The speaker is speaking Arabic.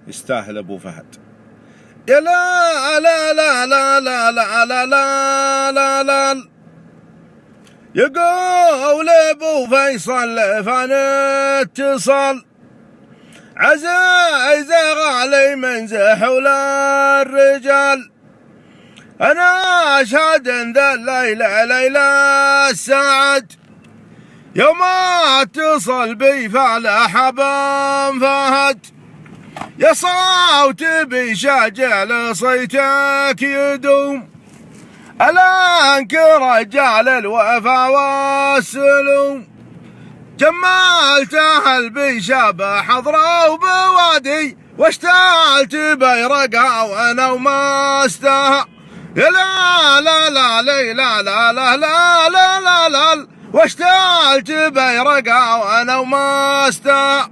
يستاهل ابو فهد. يا لا لا لا لا لا لا لا لا لا لا يقول ابو فيصل فان اتصل عزيز غالي من زحول الرجال. انا اشهد ان ذا الليله ليله السعد يوم اتصل بي فالح بن فهد. يا صوت بشاجع لصيتك يدوم الانك رجال الوفا والسلوم. جملت اهل بشاب حضره وبوادي واشتعلت بيرقها وانا وما استهى. يا لا لا لا لا لا لا لا لا لا لا لا واشتعلت بيرقها وانا وما استهى.